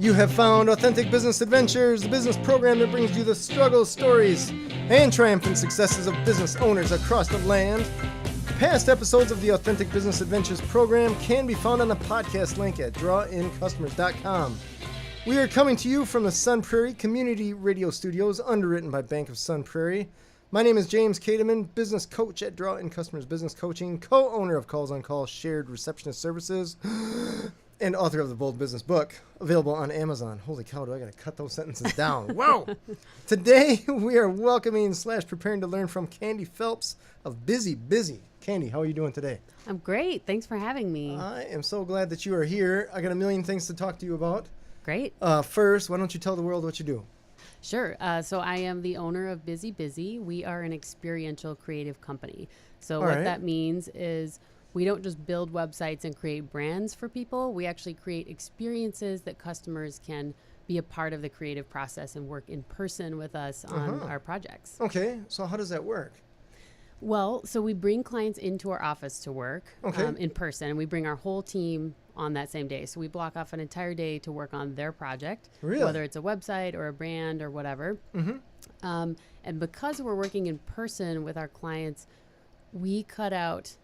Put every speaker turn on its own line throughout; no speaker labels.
You have found Authentic Business Adventures, the business program that brings you the struggles, stories, and triumphant successes of business owners across the land. Past episodes of the Authentic Business Adventures program can be found on the podcast link at drawincustomers.com. We are coming to you from the Sun Prairie Community Radio Studios, underwritten by Bank of Sun Prairie. My name is James Kademan, business coach at Draw In Customers Business Coaching, co-owner of Calls on Call Shared Receptionist Services, and author of the Bold Business Book, available on Amazon. Holy cow, do I got to cut those sentences down. Wow! Today, we are welcoming / preparing to learn from Candy Phelps of Bizzy Bizzy. Candy, how are you doing today?
I'm great. Thanks for having me.
I am so glad that you are here. I got a million things to talk to you about.
Great.
First, why don't you tell the world what you do?
Sure. So I am the owner of Bizzy Bizzy. We are an experiential creative company. So what that means is we don't just build websites and create brands for people. We actually create experiences that customers can be a part of the creative process and work in person with us on our projects.
Okay. So how does that work?
Well, so we bring clients into our office to work in person, and we bring our whole team on that same day. So we block off an entire day to work on their project, whether it's a website or a brand or whatever. And because we're working in person with our clients, we cut out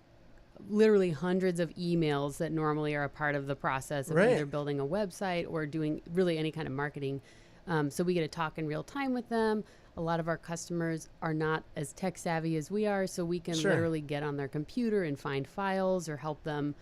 literally hundreds of emails that normally are a part of the process of either building a website or doing really any kind of marketing. So we get to talk in real time with them. A lot of our customers are not as tech savvy as we are, so we can literally get on their computer and find files or help them,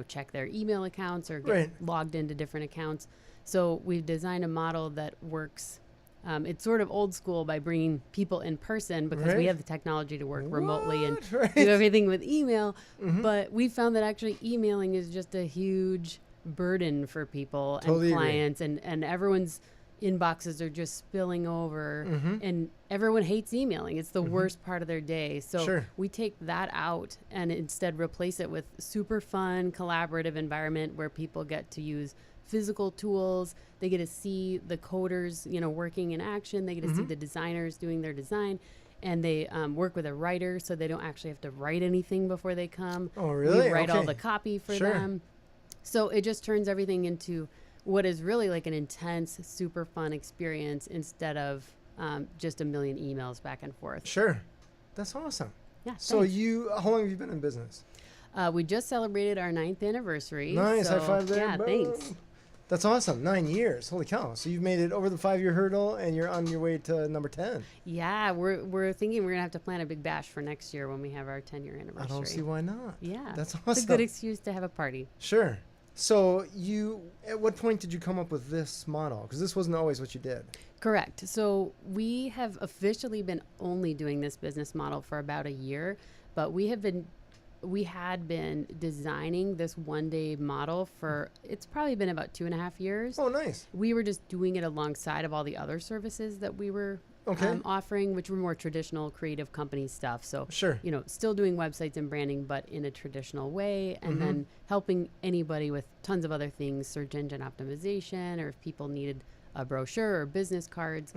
check their email accounts or get logged into different accounts. So we've designed a model that works. It's sort of old school by bringing people in person because we have the technology to work remotely and do everything with email. But we found that actually emailing is just a huge burden for people and clients, and everyone's inboxes are just spilling over and everyone hates emailing. It's the worst part of their day. So we take that out and instead replace it with super fun, collaborative environment where people get to use physical tools. They get to see the coders, working in action. They get to see the designers doing their design, and they work with a writer so they don't actually have to write anything before they come.
Oh, really?
We write all the copy for them. So it just turns everything into what is really like an intense, super fun experience instead of just a million emails back and forth.
Sure. That's awesome.
Yeah.
So how long have you been in business?
We just celebrated our 9th anniversary.
Nice.
So,
high five there.
Yeah,
Boom.
thanks.
That's awesome. 9 years. Holy cow. So you've made it over the 5-year hurdle and you're on your way to number 10.
Yeah, we're thinking we're going to have to plan a big bash for next year when we have our 10-year anniversary.
I don't see why not.
Yeah.
That's awesome.
It's a good excuse to have a party.
Sure. So at what point did you come up with this model? Because this wasn't always what you did.
Correct. So we have officially been only doing this business model for about a year, but we had been designing this one-day model for, it's probably been about 2.5 years.
Oh, nice.
We were just doing it alongside of all the other services that we were offering, which were more traditional creative company stuff. So, still doing websites and branding, but in a traditional way, and then helping anybody with tons of other things, search engine optimization, or if people needed a brochure or business cards,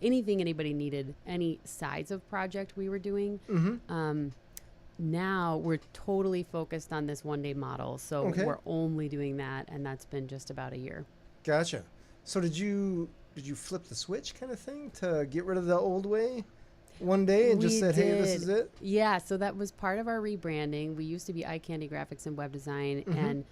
anything anybody needed, any size of project we were doing. Now we're totally focused on this one-day model. So we're only doing that, and that's been just about a year.
Gotcha. So did you flip the switch kind of thing to get rid of the old way one day and just said, hey, this is it?
Yeah, so that was part of our rebranding. We used to be Eye Candy Graphics and Web Design, and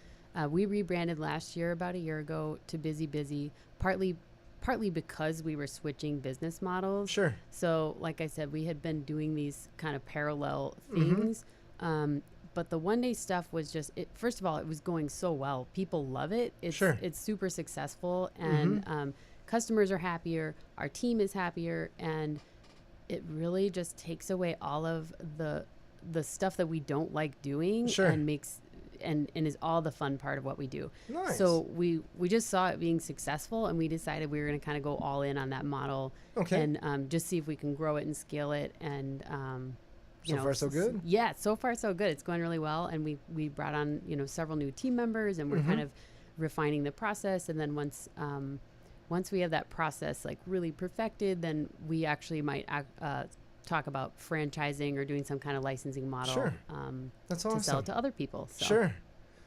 we rebranded last year, about a year ago, to Bizzy Bizzy, partly because we were switching business models.
Sure.
So like I said, we had been doing these kind of parallel things. But the one-day stuff was just, first of all, it was going so well. People love it. It's super successful, and customers are happier. Our team is happier, and it really just takes away all of the stuff that we don't like doing and makes and is all the fun part of what we do.
Nice.
So we just saw it being successful, and we decided we were going to kind of go all in on that model and just see if we can grow it and scale it. And
so far so good.
Yeah, so far so good. It's going really well, and we brought on several new team members, and we're kind of refining the process. And then once we have that process like really perfected, then we actually might talk about franchising or doing some kind of licensing model.
That's awesome.
To sell it to other people. So.
Sure.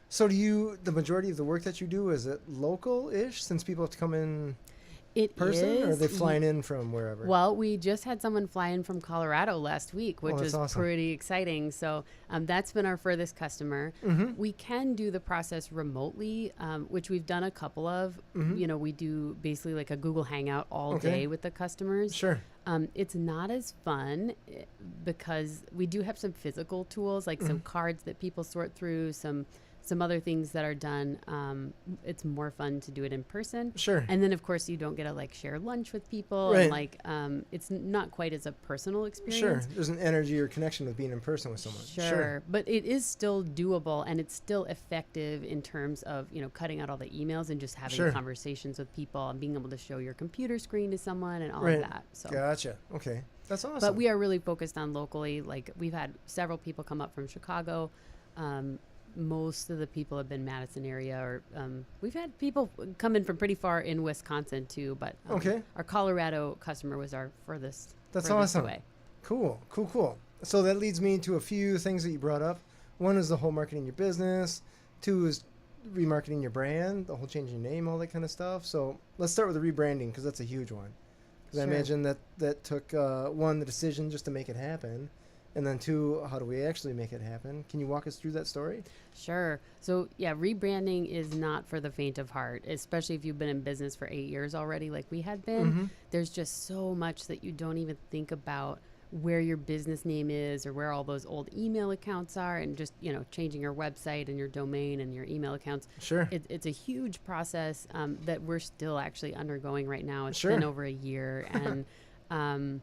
So the majority of the work that you do, is it local-ish since people have to come in
It
person,
is.
or are they flying in from wherever?
Well, we just had someone fly in from Colorado last week, which is
awesome.
pretty exciting. So that's been our furthest customer. We can do the process remotely, which we've done a couple of. You know, we do basically like a Google Hangout all day with the customers.
Sure.
It's not as fun because we do have some physical tools, like some cards that people sort through, some other things that are done. It's more fun to do it in person.
Sure.
And then of course you don't get to like share lunch with people,
right.
and like it's not quite as a personal experience.
Sure. There's an energy or connection with being in person with someone.
Sure. But it is still doable, and it's still effective in terms of, you know, cutting out all the emails and just having conversations with people and being able to show your computer screen to someone and all of that. So
gotcha. Okay. That's awesome.
But we are really focused on locally. Like we've had several people come up from Chicago. Most of the people have been Madison area, or we've had people come in from pretty far in Wisconsin too, but our Colorado customer was our furthest.
That's awesome.
Away.
Cool. So that leads me to a few things that you brought up. One is the whole marketing your business. Two is remarketing your brand, the whole changing your name, all that kind of stuff. So let's start with the rebranding, because that's a huge one. Because I imagine that took one, the decision just to make it happen. And then two, how do we actually make it happen? Can you walk us through that story?
Sure. So yeah, rebranding is not for the faint of heart, especially if you've been in business for 8 years already, like we had been. There's just so much that you don't even think about where your business name is or where all those old email accounts are, and just, you know, changing your website and your domain and your email accounts.
Sure.
It's a huge process that we're still actually undergoing right now. It's been over a year. And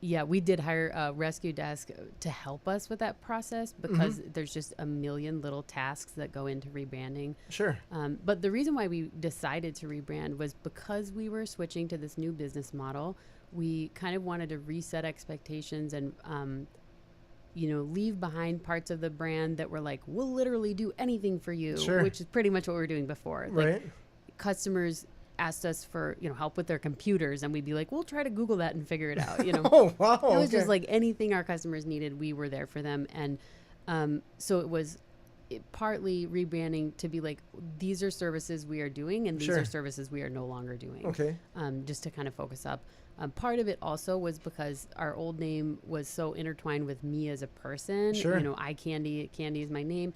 yeah, we did hire a rescue desk to help us with that process, because there's just a million little tasks that go into rebranding.
Sure.
But the reason why we decided to rebrand was because we were switching to this new business model. We kind of wanted to reset expectations and, you know, leave behind parts of the brand that were like, we'll literally do anything for you, which is pretty much what we were doing before. Like, customers asked us for, you know, help with their computers, and we'd be like, we'll try to Google that and figure it out, you know.
Oh, wow.
It was just like anything our customers needed, we were there for them. And so it was partly rebranding to be like, these are services we are doing, and these are services we are no longer doing.
Okay.
Just to kind of focus up. Part of it also was because our old name was so intertwined with me as a person. You know, Candy is my name.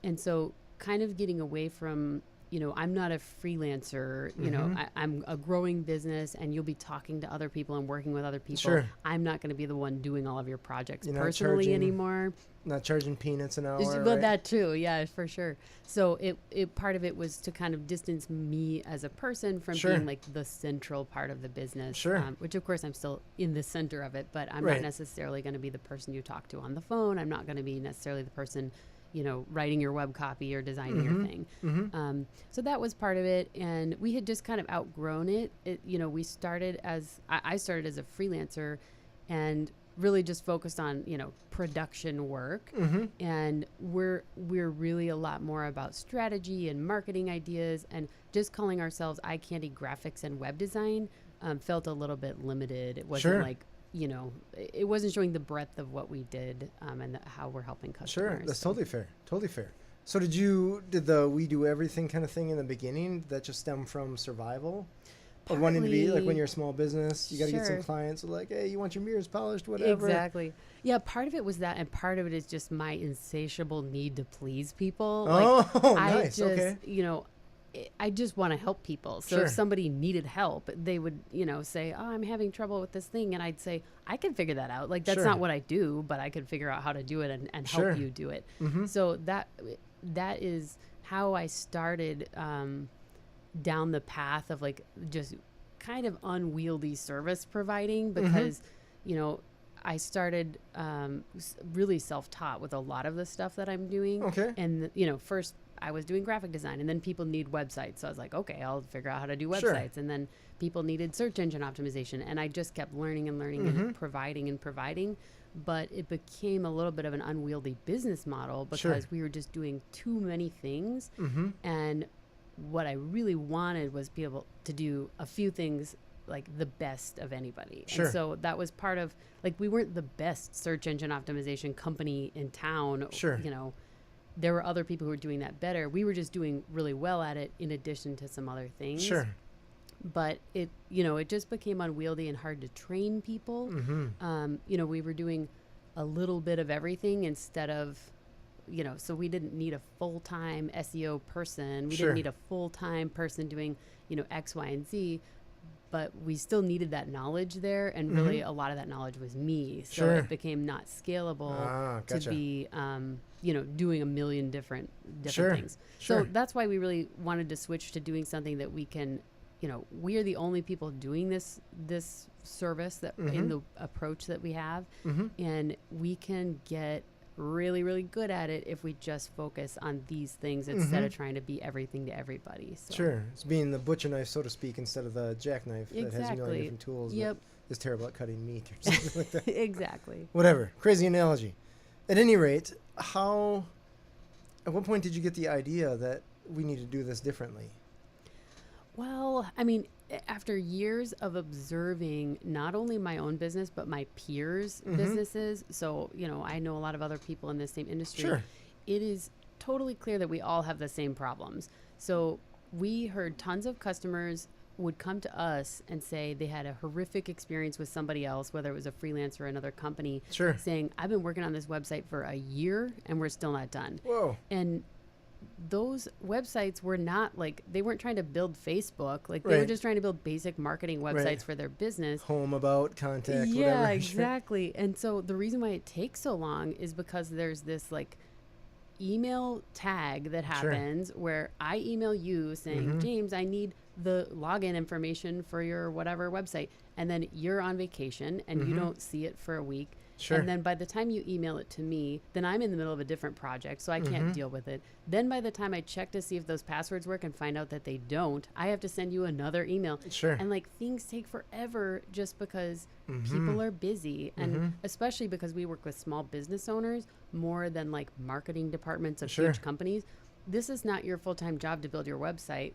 And so kind of getting away from, you know, I'm not a freelancer, you know, I'm a growing business, and you'll be talking to other people and working with other people. I'm not going to be the one doing all of your projects personally anymore.
Not charging peanuts an hour.
Well, that too. Yeah, for sure. So it part of it was to kind of distance me as a person from being like the central part of the business. Which of course I'm still in the center of it, but I'm not necessarily going to be the person you talk to on the phone. I'm not going to be necessarily the person, you know, writing your web copy or designing your thing. So that was part of it. And we had just kind of outgrown it. You know, we started I started as a freelancer and really just focused on, you know, production work. And we're really a lot more about strategy and marketing ideas, and just calling ourselves Eye Candy Graphics and Web Design felt a little bit limited. It wasn't like, you know, it wasn't showing the breadth of what we did and how we're helping customers.
That's totally fair. So did the we do everything kind of thing in the beginning that just stem from survival? Or wanting to be like, when you're a small business, you got to get some clients who are like, hey, you want your mirrors polished, whatever.
Exactly. Yeah, part of it was that, and part of it is just my insatiable need to please people.
Nice.
You know, I just want to help people. So if somebody needed help, they would, you know, say, oh, I'm having trouble with this thing. And I'd say, I can figure that out. Like, that's not what I do, but I could figure out how to do it and help you do it. So that is how I started down the path of like just kind of unwieldy service providing, because, you know, I started really self-taught with a lot of the stuff that I'm doing. And, you know, first I was doing graphic design, and then people need websites. So I was like, okay, I'll figure out how to do websites. And then people needed search engine optimization. And I just kept learning and providing. But it became a little bit of an unwieldy business model because we were just doing too many things. And what I really wanted was be able to do a few things like the best of anybody. And so that was part of, like, we weren't the best search engine optimization company in town, you know, there were other people who were doing that better. We were just doing really well at it in addition to some other things.
Sure.
But it just became unwieldy and hard to train people. We were doing a little bit of everything instead of, so we didn't need a full-time SEO person. We didn't need a full-time person doing, X, Y, and Z. But we still needed that knowledge there, and really a lot of that knowledge was me. So it became not scalable to be, doing a million different things. So that's why we really wanted to switch to doing something that we can, we are the only people doing this service that in the approach that we have, and we can get really, really good at it if we just focus on these things instead of trying to be everything to everybody. So.
Sure. It's being the butcher knife, so to speak, instead of the jackknife that has a million different tools but is terrible at cutting meat or something like that.
Exactly.
Whatever. Crazy analogy. At any rate, at what point did you get the idea that we need to do this differently?
Well, I mean, after years of observing not only my own business, but my peers' businesses, so, I know a lot of other people in the same industry, it is totally clear that we all have the same problems. So we heard tons of customers would come to us and say they had a horrific experience with somebody else, whether it was a freelancer or another company, saying, I've been working on this website for a year and we're still not done.
Whoa.
And those websites were not they weren't trying to build Facebook. They were just trying to build basic marketing websites for their business.
Home, about, contact, whatever.
Yeah, exactly. And so the reason why it takes so long is because there's this email tag that happens where I email you saying, James, I need the login information for your whatever website. And then you're on vacation and you don't see it for a week. And then by the time you email it to me, then I'm in the middle of a different project, so I can't deal with it. Then by the time I check to see if those passwords work and find out that they don't, I have to send you another email. And things take forever just because people are busy. And especially because we work with small business owners more than marketing departments of huge companies. This is not your full-time job to build your website.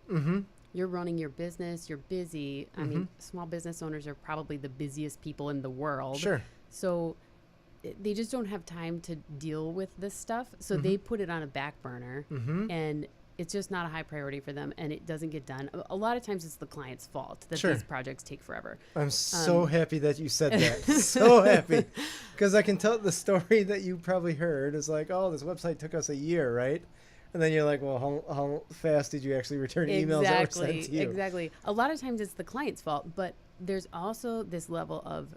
You're running your business, you're busy. I mean, small business owners are probably the busiest people in the world. So they just don't have time to deal with this stuff. So they put it on a back burner and it's just not a high priority for them and it doesn't get done. A lot of times it's the client's fault that these projects take forever.
I'm so happy that you said that. So happy. Because I can tell the story that you probably heard is oh, this website took us a year, right? And then you're well, how fast did you actually return emails that were sent to you?
Exactly. A lot of times it's the client's fault, but there's also this level of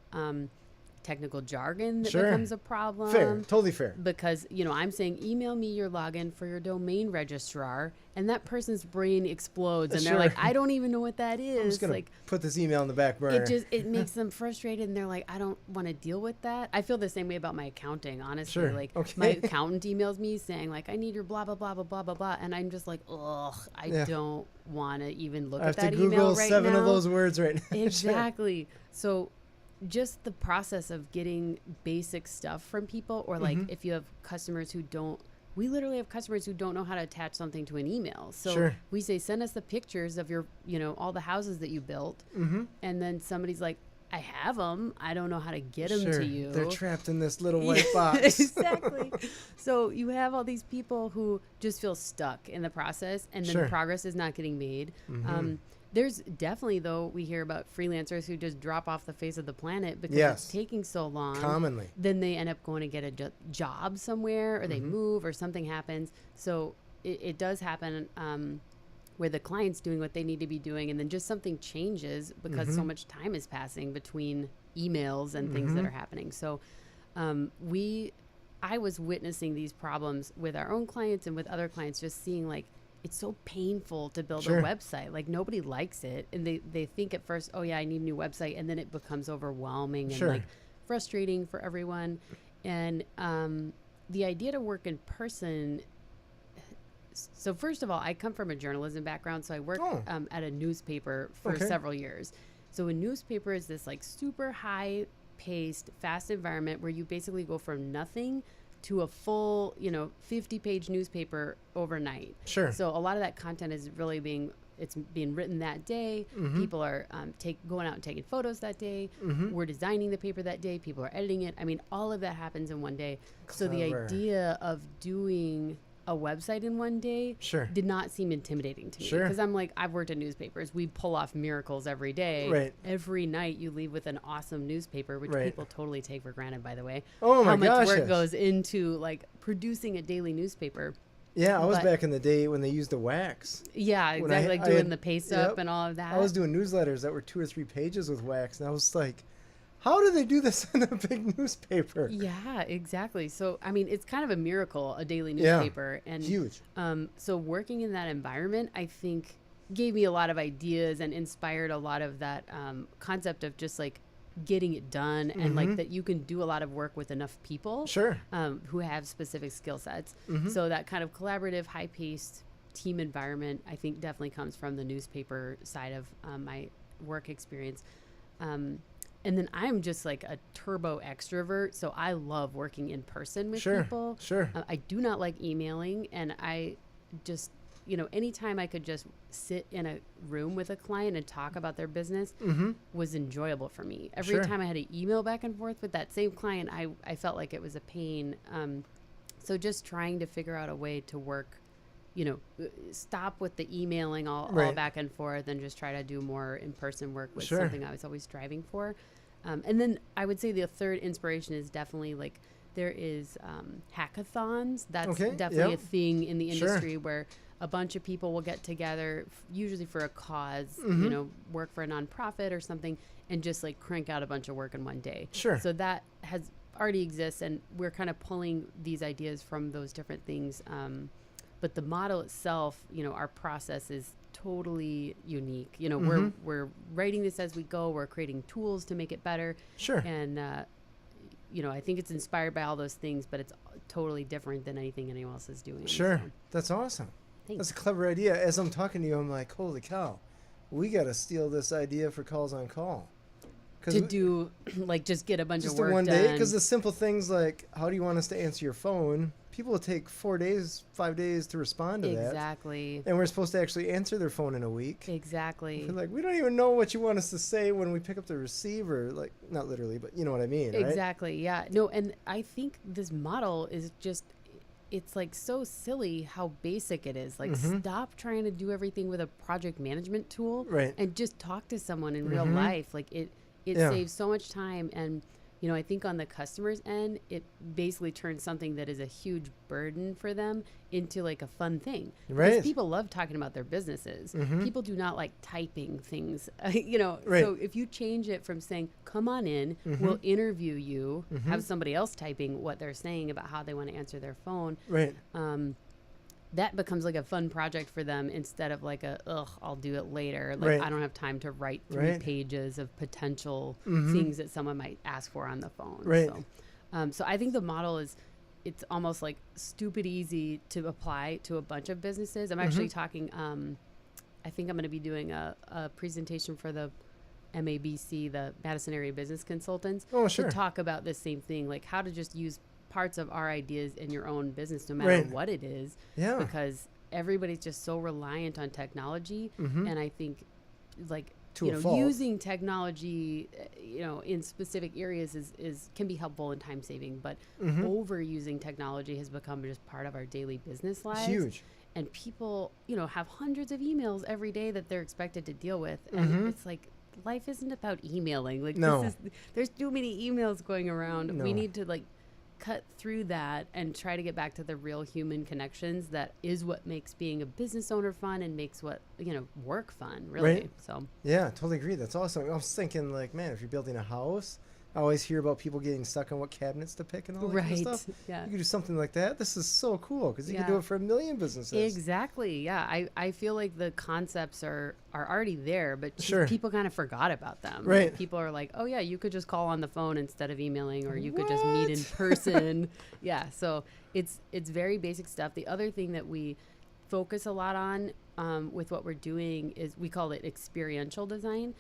technical jargon that becomes a problem.
Fair, totally fair.
Because, I'm saying, email me your login for your domain registrar, and that person's brain explodes, and they're I don't even know what that is.
I'm just going to put this email in the back burner.
It makes them frustrated, and they're I don't want to deal with that. I feel the same way about my accounting, honestly. My accountant emails me saying, I need your blah, blah, blah, blah, blah, blah, blah, and I'm just ugh, I don't want to even look at that email right now. I have to Google 7 of those words right now. Exactly. So just the process of getting basic stuff from people, or if you have customers who don't, we literally have customers who don't know how to attach something to an email. So we say, send us the pictures of your, all the houses that you built. And then somebody's I have them. I don't know how to get them to you.
They're trapped in this little white box.
Exactly. So you have all these people who just feel stuck in the process, and then progress is not getting made. There's definitely, though, we hear about freelancers who just drop off the face of the planet because it's taking so long.
Commonly.
Then they end up going to get a job somewhere, or they move, or something happens. So it does happen where the client's doing what they need to be doing, and then just something changes because so much time is passing between emails and things that are happening. So I was witnessing these problems with our own clients and with other clients, just seeing it's so painful to build a website. Nobody likes it, and they think at first, oh yeah, I need a new website, and then it becomes overwhelming and frustrating for everyone. And the idea to work in person. So first of all, I come from a journalism background, so I worked at a newspaper for several years. So a newspaper is this super high-paced, fast environment where you basically go from nothing to a full, 50-page newspaper overnight. So a lot of that content is really being written that day. People are going out and taking photos that day. We're designing the paper that day. People are editing it. I mean, all of that happens in one day. Clever. So the idea of doing a website in one day did not seem intimidating to me. Because I'm like, I've worked in newspapers. We pull off miracles every day.
Right.
Every night you leave with an awesome newspaper, which people totally take for granted, by the way.
Oh my gosh.
How much work goes into like producing a daily newspaper.
Yeah, I was back in the day when they used the wax.
Yeah, exactly. Like doing the paste up and all of that.
I was doing newsletters that were 2 or 3 pages with wax, and I was like, how do they do this in a big newspaper?
Yeah, exactly. So, I mean, it's kind of a miracle, a daily newspaper. And
huge.
So working in that environment, I think, gave me a lot of ideas and inspired a lot of that concept of just like getting it done and like that you can do a lot of work with enough people who have specific skill sets. So that kind of collaborative, high-paced team environment, I think definitely comes from the newspaper side of my work experience. And then I'm just like a turbo extrovert, so I love working in person with people. I do not like emailing, and I just, anytime I could just sit in a room with a client and talk about their business was enjoyable for me. Every time I had to email back and forth with that same client, I felt like it was a pain. So just trying to figure out a way to work, stop with the emailing all back and forth and just try to do more in-person work was something I was always striving for. And then I would say the third inspiration is definitely like there is hackathons. That's definitely a thing in the industry where a bunch of people will get together, usually for a cause, work for a nonprofit or something, and just like crank out a bunch of work in one day. So that has already exists, and we're kind of pulling these ideas from those different things. But the model itself, our process is totally unique. We're writing this as we go. We're creating tools to make it better. And, I think it's inspired by all those things, but it's totally different than anything anyone else is doing. So.
That's awesome.
Thanks.
That's a clever idea. As I'm talking to you, I'm like, holy cow, we got to steal this idea for Calls on Call.
To do, like, just get a bunch of work
done. Just one day, because the simple things like, how do you want us to answer your phone? People will take 4 days, 5 days to respond to that.
Exactly.
And we're supposed to actually answer their phone in a week.
Exactly.
We're like, we don't even know what you want us to say when we pick up the receiver. Like, not literally, but you know what I mean, right?
Exactly, yeah. No, and I think this model is just, it's like so silly how basic it is. Like, stop trying to do everything with a project management tool and just talk to someone in real life. Like, it saves so much time. And I think on the customer's end, it basically turns something that is a huge burden for them into like a fun thing. Because people love talking about their businesses. People do not like typing things, So if you change it from saying, come on in, we'll interview you, have somebody else typing what they're saying about how they want to answer their phone. That becomes like a fun project for them instead of like I'll do it later. Like I don't have time to write 3 pages of potential things that someone might ask for on the phone. So I think the model it's almost like stupid easy to apply to a bunch of businesses. I'm actually talking, I think I'm going to be doing a presentation for the MABC, the Madison Area Business Consultants, to talk about this same thing, like how to just use parts of our ideas in your own business, no matter what it is, because everybody's just so reliant on technology. And I think like, using technology, in specific areas is can be helpful and time saving, but overusing technology has become just part of our daily business lives.
Huge.
And people, have hundreds of emails every day that they're expected to deal with. And it's like, life isn't about emailing. Like, there's too many emails going around. We need to like cut through that and try to get back to the real human connections. That is what makes being a business owner fun and makes what work fun, really. So
yeah, totally agree. That's awesome. I was thinking, like, man, if you're building a house, I always hear about people getting stuck on what cabinets to pick and all that kind of stuff.
Yeah,
you could do something like that. This is so cool because you can do it for a million businesses.
Exactly. Yeah, I feel like the concepts are already there, but people kind of forgot about them. Like, people are like, oh yeah, you could just call on the phone instead of emailing, or you could just meet in person. So it's very basic stuff. The other thing that we focus a lot on with what we're doing is we call it experiential design.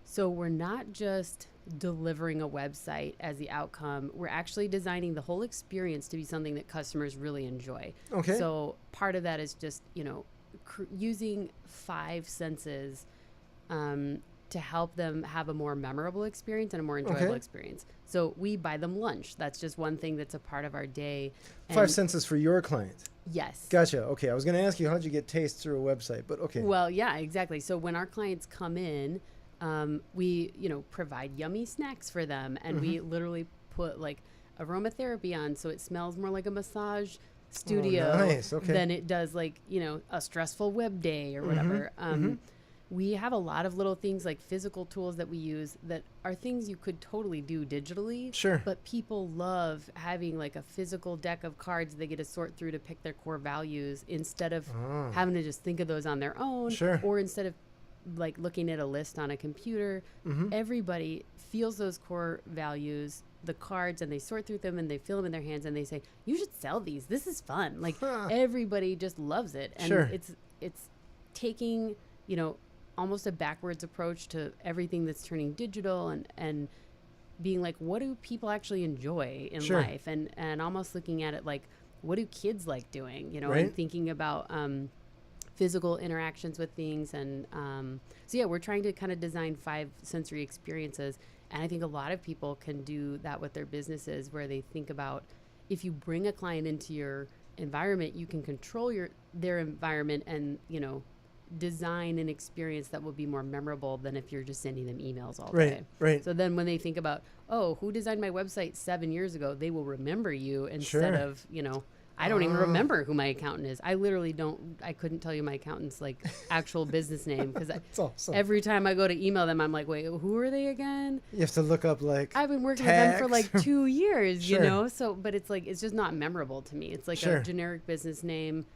So we're not just delivering a website as the outcome. We're actually designing the whole experience to be something that customers really enjoy. So part of that is just, using 5 senses to help them have a more memorable experience and a more enjoyable experience. So we buy them lunch. That's just one thing that's a part of our day.
5 cents is for your client.
Yes.
Gotcha. Okay. I was going to ask you, how'd you get taste through a website, but okay.
Well, yeah, exactly. So when our clients come in, we, provide yummy snacks for them, and we literally put like aromatherapy on so it smells more like a massage studio than it does like, a stressful web day or whatever. We have a lot of little things like physical tools that we use that are things you could totally do digitally.
Sure.
But people love having like a physical deck of cards they get to sort through to pick their core values instead of having to just think of those on their own.
Sure.
Or instead of like looking at a list on a computer. Everybody feels those core values, the cards, and they sort through them and they feel them in their hands and they say, you should sell these. This is fun. Like everybody just loves it. And it's taking, almost a backwards approach to everything that's turning digital and being like, what do people actually enjoy in life? And almost looking at it like, what do kids like doing? And thinking about physical interactions with things. And so, yeah, we're trying to kind of design 5 sensory experiences. And I think a lot of people can do that with their businesses, where they think about, if you bring a client into your environment, you can control their environment and, design an experience that will be more memorable than if you're just sending them emails all day.
Right.
So then when they think about, who designed my website 7 years ago, they will remember you instead of, I don't even remember who my accountant is. I literally I couldn't tell you my accountant's like actual business name because
awesome.
Every time I go to email them, I'm like, wait, who are they again?
You have to look up like
I've been working with them for like 2 years, so, but it's like, it's just not memorable to me. It's like a generic business name,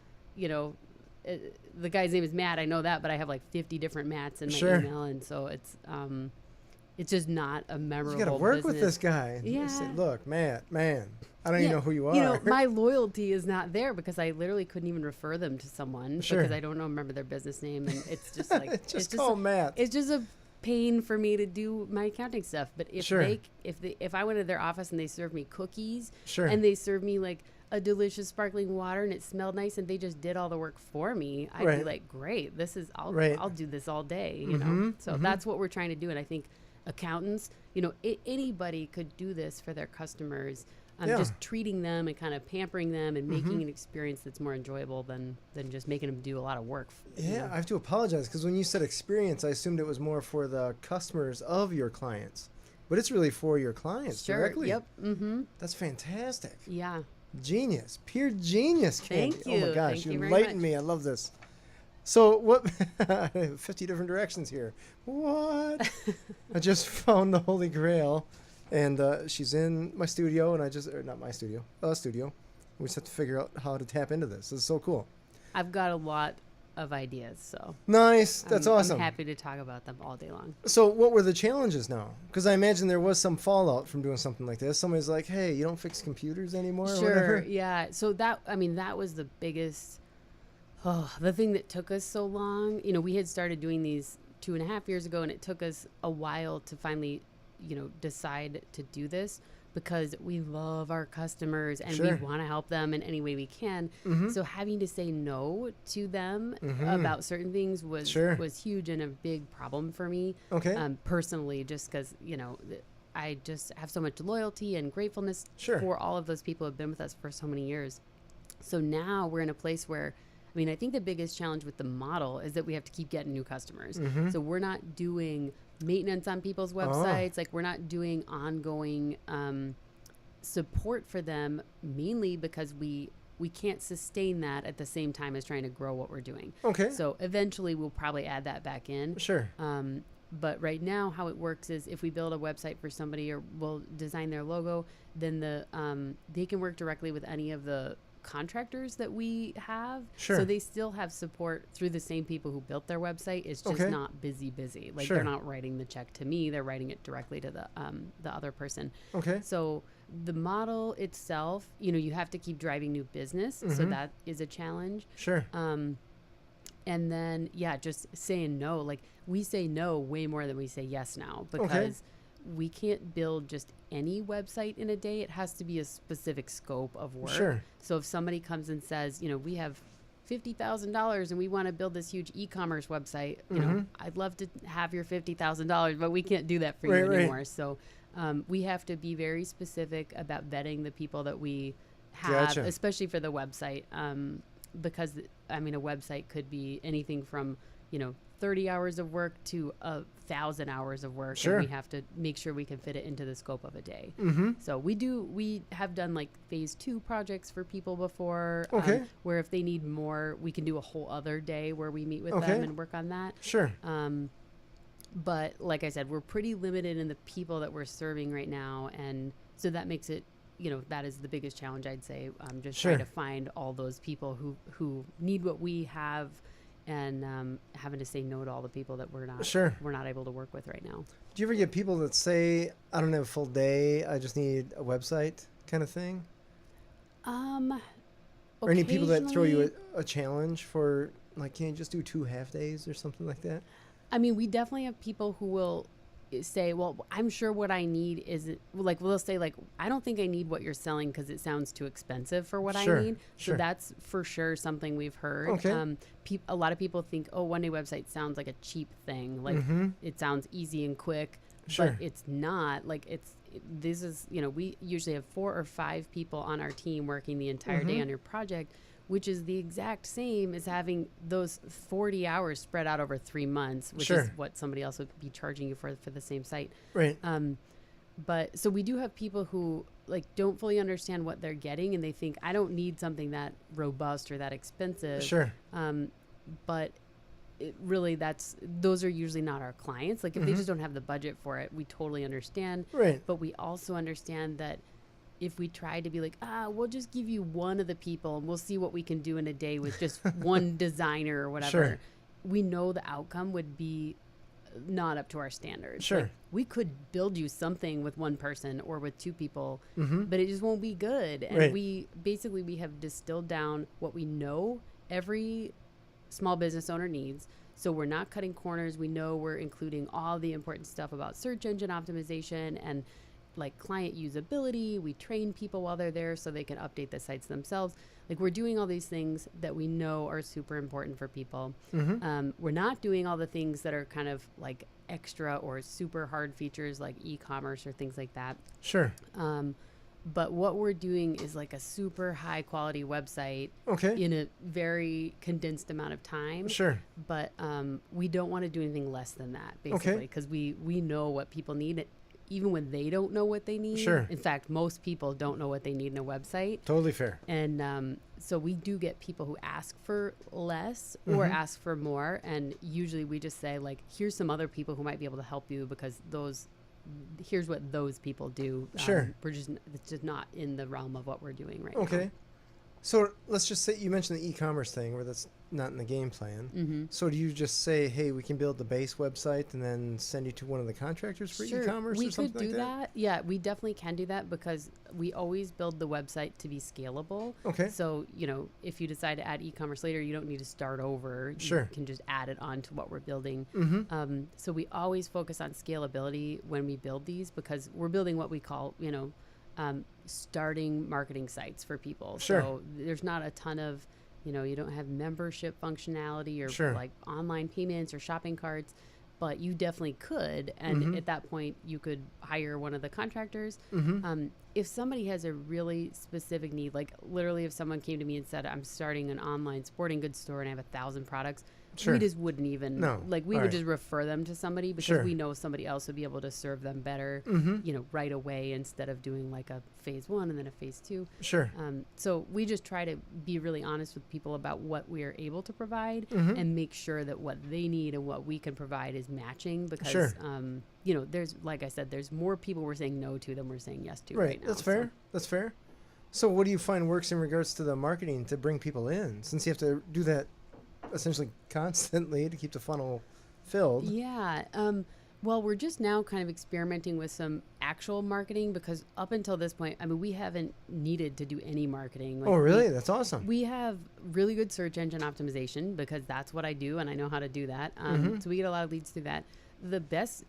the guy's name is Matt. I know that, but I have like 50 different Matts in my email. And so it's just not a memorable
You got to work
business.
With this guy.
Yeah.
Say, look, Matt, man, I don't even know who you are.
My loyalty is not there because I literally couldn't even refer them to someone because I don't remember their business name. And it's just like,
it's call Matt.
It's just a pain for me to do my accounting stuff. But if I went to their office and they served me cookies and they served me like a delicious sparkling water and it smelled nice and they just did all the work for me, I'd be like, great, I'll do this all day, So that's what we're trying to do. And I think accountants, anybody could do this for their customers. Just treating them and kind of pampering them and making an experience that's more enjoyable than just making them do a lot of work.
I have to apologize because when you said experience, I assumed it was more for the customers of your clients, but it's really for your clients directly.
Yep.
That's fantastic.
Yeah.
Genius, pure genius, Candy.
Thank you.
Oh my gosh,
Thank you
you
very
enlightened
much.
me. I love this. So what? 50 different directions here. What? I just found the Holy Grail, and she's in my studio, and not my studio, studio. We just have to figure out how to tap into this. This is so cool.
I've got a lot of ideas, so
nice. That's awesome.
I'm happy to talk about them all day long.
So what were the challenges now? Because I imagine there was some fallout from doing something like this. Somebody's like, hey, you don't fix computers anymore or whatever.
Yeah. So that was the biggest, the thing that took us so long. We had started doing these 2.5 years ago, and it took us a while to finally, decide to do this, because we love our customers and we want to help them in any way we can. So having to say no to them about certain things was huge and a big problem for me. Personally, just because, I just have so much loyalty and gratefulness for all of those people who have been with us for so many years. So now we're in a place where, I think the biggest challenge with the model is that we have to keep getting new customers. So we're not doing maintenance on people's websites. Like, we're not doing ongoing support for them, mainly because we can't sustain that at the same time as trying to grow what we're doing. So eventually we'll probably add that back in. But right now how it works is, if we build a website for somebody or we'll design their logo, then they can work directly with any of the contractors that we have. So they still have support through the same people who built their website. It's just not BusyBusy. Like, they're not writing the check to me, they're writing it directly to the other person. So the model itself, you have to keep driving new business. So that is a challenge. And then just saying no. Like, we say no way more than we say yes now, because we can't build just any website in a day. It has to be a specific scope of work. So if somebody comes and says, we have $50,000 and we want to build this huge e-commerce website. You know, I'd love to have your $50,000, but we can't do that for you anymore. Right. So we have to be very specific about vetting the people that we have, especially for the website. Because I mean, a website could be anything from, 30 hours of work to 1,000 hours of work.
Sure.
And we have to make sure we can fit it into the scope of a day. So we have done like phase 2 projects for people before, where if they need more, we can do a whole other day where we meet with them and work on that.
Sure.
But like I said, we're pretty limited in the people that we're serving right now. And so that makes it, that is the biggest challenge, I'd say. Just trying to find all those people who need what we have, and having to say no to all the people that we're not able to work with right now.
Do you ever get people that say, I don't have a full day, I just need a website kind of thing? Or any people that throw you a challenge for, like, can you just do 2 half days or something like that?
I mean, we definitely have people who will say, well, I'm sure what I need is, like, we'll say, like, I don't think I need what you're selling because it sounds too expensive for what I need. So that's for sure something we've heard. A lot of people think, oh, one-day website sounds like a cheap thing. Like, it sounds easy and quick, but it's not. Like, this is, we usually have 4 or 5 people on our team working the entire day on your project, which is the exact same as having those 40 hours spread out over 3 months, which is what somebody else would be charging you for the same site.
Right.
But so we do have people who like don't fully understand what they're getting, and they think, I don't need something that robust or that expensive.
Sure.
But really, those are usually not our clients. Like if they just don't have the budget for it, we totally understand.
Right.
But we also understand that if we try to be like, we'll just give you one of the people and we'll see what we can do in a day with just one designer or whatever, we know the outcome would be not up to our standards.
Sure.
Like, we could build you something with one person or with 2 people, but it just won't be good. And we have distilled down what we know every small business owner needs. So we're not cutting corners. We know we're including all the important stuff about search engine optimization and like client usability. We train people while they're there so they can update the sites themselves. Like we're doing all these things that we know are super important for people. We're not doing all the things that are kind of like extra or super hard features like e-commerce or things like that.
Sure.
But what we're doing is like a super high quality website in a very condensed amount of time.
Sure.
But we don't want to do anything less than that, basically, because we know what people need, even when they don't know what they need.
Sure.
In fact, most people don't know what they need in a website.
Totally fair.
And so we do get people who ask for less or ask for more. And usually we just say, like, here's some other people who might be able to help you because here's what those people do.
Sure.
It's just not in the realm of what we're doing right now.
Okay. So let's just say you mentioned the e-commerce thing where that's not in the game plan. So do you just say, hey, we can build the base website and then send you to one of the contractors for e-commerce or something like that? We could do that.
Yeah, we definitely can do that because we always build the website to be scalable.
Okay.
So, if you decide to add e-commerce later, you don't need to start over.
Sure.
You can just add it on to what we're building. So we always focus on scalability when we build these because we're building what we call, starting marketing sites for people.
Sure.
So there's not a ton of, you don't have membership functionality or like online payments or shopping carts, but you definitely could. And at that point you could hire one of the contractors. If somebody has a really specific need, like literally if someone came to me and said, I'm starting an online sporting goods store and I have 1,000 products, we just wouldn't even we would just refer them to somebody because we know somebody else would be able to serve them better, right away instead of doing like a phase 1 and then a phase 2.
Sure.
So we just try to be really honest with people about what we are able to provide and make sure that what they need and what we can provide is matching because, there's, like I said, there's more people we're saying no to than we're saying yes to right now.
That's fair. So. That's fair. So what do you find works in regards to the marketing to bring people in since you have to do that essentially constantly to keep the funnel filled?
Yeah. Well, we're just now kind of experimenting with some actual marketing because up until this point, I mean, we haven't needed to do any marketing.
Like really? That's awesome.
We have really good search engine optimization because that's what I do and I know how to do that. So we get a lot of leads through that. The best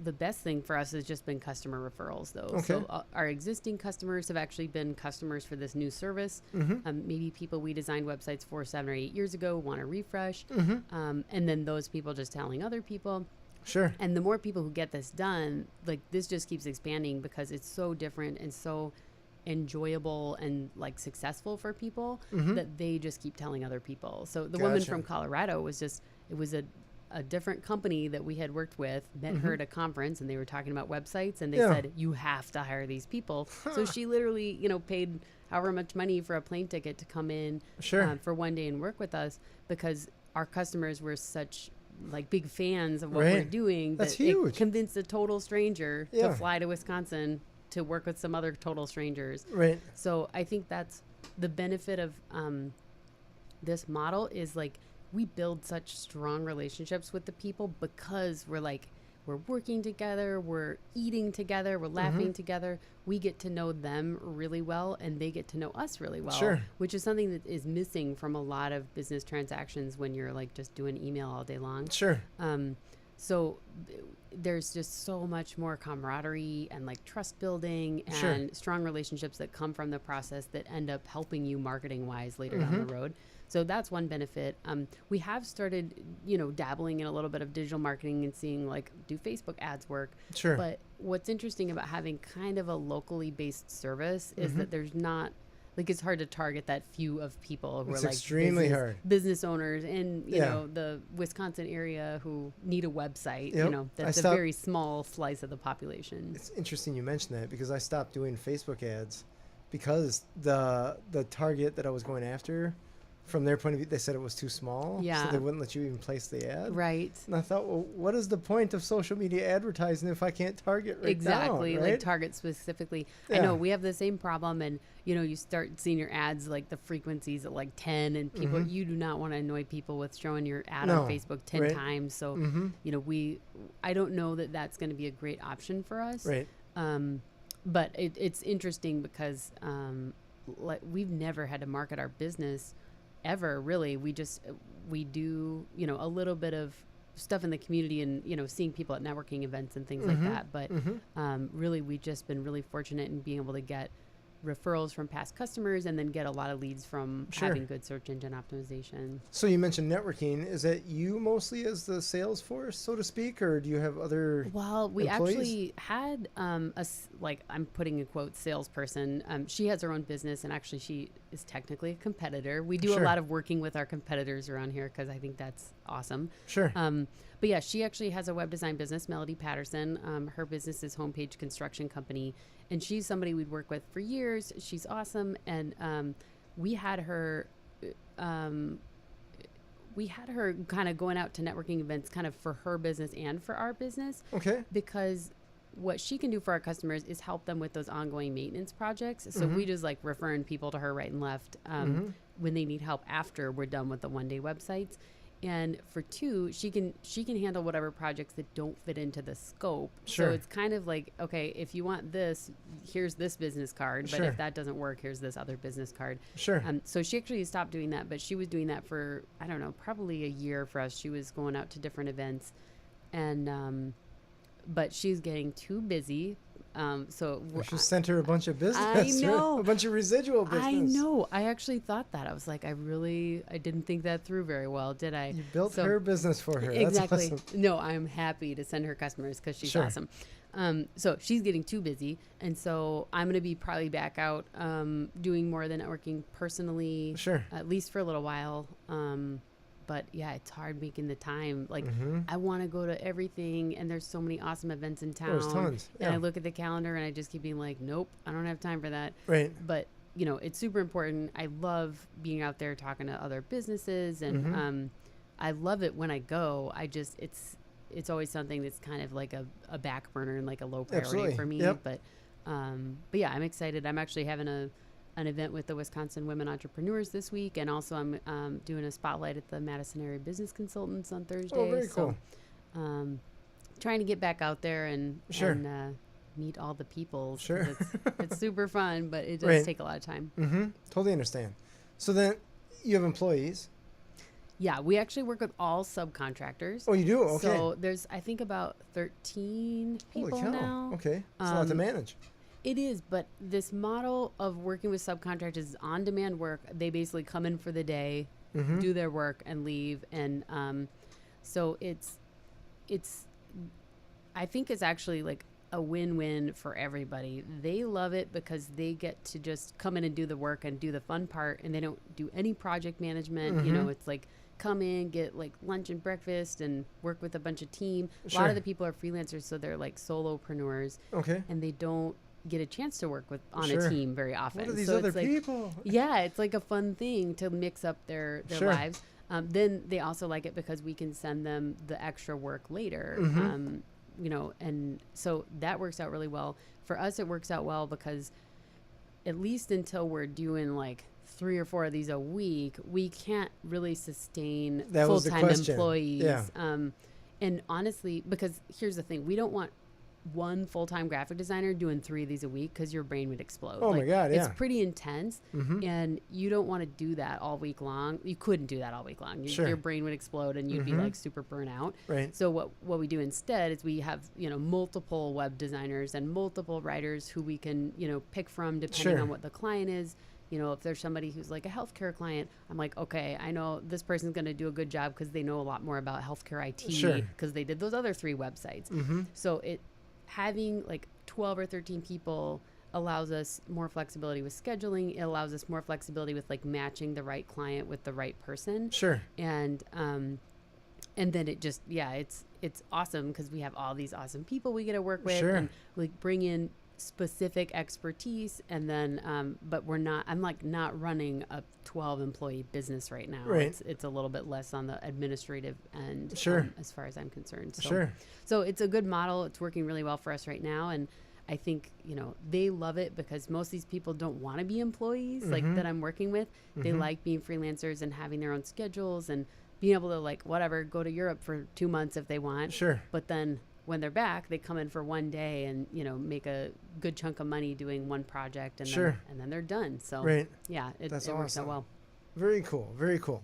the best thing for us has just been customer referrals, though.
Okay.
So our existing customers have actually been customers for this new service. Maybe people we designed websites for 7 or 8 years ago want to refresh. And then those people just telling other people.
Sure.
And the more people who get this done, like this just keeps expanding because it's so different and so enjoyable and like successful for people that they just keep telling other people. So the woman from Colorado was just, it was a different company that we had worked with, met her at a conference, and they were talking about websites, and they said, you have to hire these people. So she literally, paid however much money for a plane ticket to come in for one day and work with us, because our customers were such like big fans of what we're doing.
That's
that
huge.
It convinced a total stranger to fly to Wisconsin to work with some other total strangers.
Right.
So I think that's the benefit of this model, is like, we build such strong relationships with the people because we're working together, we're eating together, we're laughing together. We get to know them really well, and they get to know us really well, which is something that is missing from a lot of business transactions when you're like just doing email all day long. So there's just so much more camaraderie and like trust building and strong relationships that come from the process that end up helping you marketing wise later down the road. So that's one benefit. We have started, dabbling in a little bit of digital marketing and seeing like, do Facebook ads work? But what's interesting about having kind of a locally based service is that there's not, like, it's hard to target that few of people who are like
extremely
business owners in, know, the Wisconsin area who need a website. That's a very small slice of the population.
It's interesting you mentioned that, because I stopped doing Facebook ads because the target that I was going after, from their point of view, they said it was too small. So they wouldn't let you even place the ad.
Right.
And I thought, well, what is the point of social media advertising if I can't target
exactly
down,
like target specifically? I know we have the same problem, and you start seeing your ads, like the frequencies at like 10, and people, you do not want to annoy people with showing your ad on Facebook 10 times. So I don't know that that's going to be a great option for us. But it's interesting because we've never had to market our business ever, really. We do a little bit of stuff in the community, and seeing people at networking events and things like that, but really we've just been really fortunate in being able to get referrals from past customers and then get a lot of leads from having good search engine optimization.
So you mentioned networking. Is that you mostly as the sales force, so to speak, or do you have other
we
employees?
Actually had I'm putting in quotes, salesperson. She has her own business, and actually she is technically a competitor. We do a lot of working with our competitors around here because I think that's awesome. But yeah, she actually has a web design business, Melody Patterson. Her business is Homepage Construction Company, and she's somebody we'd worked with for years. She's awesome, and we had her kind of going out to networking events kind of for her business and for our business. Because what she can do for our customers is help them with those ongoing maintenance projects. So we just like referring people to her right and left when they need help after we're done with the one-day websites. And for two, she can handle whatever projects that don't fit into the scope. So it's kind of like, okay, if you want this, here's this business card. But if that doesn't work, here's this other business card. So she actually stopped doing that, but she was doing that for, I don't know, probably a year for us. She was going out to different events, and but she's getting too busy. So
we should send her a bunch of business.
I know.
A bunch of residual business.
I know. I actually thought that. I was like, I didn't think that through very well, did I?
You built her business for her.
Exactly.
That's awesome.
No, I'm happy to send her customers because she's awesome. So she's getting too busy. And so I'm going to be probably back out doing more of the networking personally, at least for a little while. But yeah, it's hard making the time. Like, I want to go to everything, and there's so many awesome events in town.
There's tons.
And I look at the calendar, and I just keep being like, nope, I don't have time for that. But it's super important. I love being out there talking to other businesses, and I love it when I go. It's always something that's kind of like a back burner and like a low priority for me. But yeah, I'm excited. I'm actually having an event with the Wisconsin Women Entrepreneurs this week, and also I'm doing a spotlight at the Madison Area Business Consultants on Thursday.
Oh, very cool.
Trying to get back out there and meet all the people. It's super fun, but it does take a lot of time.
Totally understand. So then you have employees.
Yeah, we actually work with all subcontractors.
Oh, you do? Okay.
So there's, I think, about 13 people
Holy cow.
now.
Okay. It's a lot to manage.
It is, but this model of working with subcontractors is on-demand work. They basically come in for the day, do their work, and leave. And so it's, I think it's actually like a win-win for everybody. They love it because they get to just come in and do the work and do the fun part, and they don't do any project management. You know, it's like come in, get like lunch and breakfast, and work with a bunch of team. A lot of the people are freelancers, so they're like solopreneurs.
Okay.
And they don't get a chance to work with on a team very often.
What are these
so
other
it's like,
people?
Yeah, it's like a fun thing to mix up their lives. Then they also like it because we can send them the extra work later. You know, and so that works out really well. For us, it works out well because at least until we're doing like 3 or 4 of these a week, we can't really sustain full-time employees.
Yeah.
And honestly, because here's the thing, we don't want one full-time graphic designer doing 3 of these a week because your brain would explode.
Oh, like, my God, yeah.
It's pretty intense, and you don't want to do that all week long. You couldn't do that all week long. Your brain would explode, and you'd be like super burnt out.
Right.
So what we do instead is we have, you know, multiple web designers and multiple writers who we can, you know, pick from depending on what the client is. You know, if there's somebody who's like a healthcare client, I'm like, okay, I know this person's going to do a good job because they know a lot more about healthcare IT because they did those other 3 websites. So having like 12 or 13 people allows us more flexibility with scheduling. It allows us more flexibility with like matching the right client with the right person. And then it just, it's awesome because we have all these awesome people we get to work with and like bring in specific expertise. And then, but I'm like not running a 12 employee business right now. It's a little bit less on the administrative end as far as I'm concerned. So it's a good model. It's working really well for us right now. And I think, you know, they love it because most of these people don't want to be employees like that I'm working with. They like being freelancers and having their own schedules and being able to like, whatever, go to Europe for 2 months if they want. But then when they're back, they come in for one day and, you know, make a good chunk of money doing one project and then they're done. So yeah, it works out well.
Very cool. Very cool.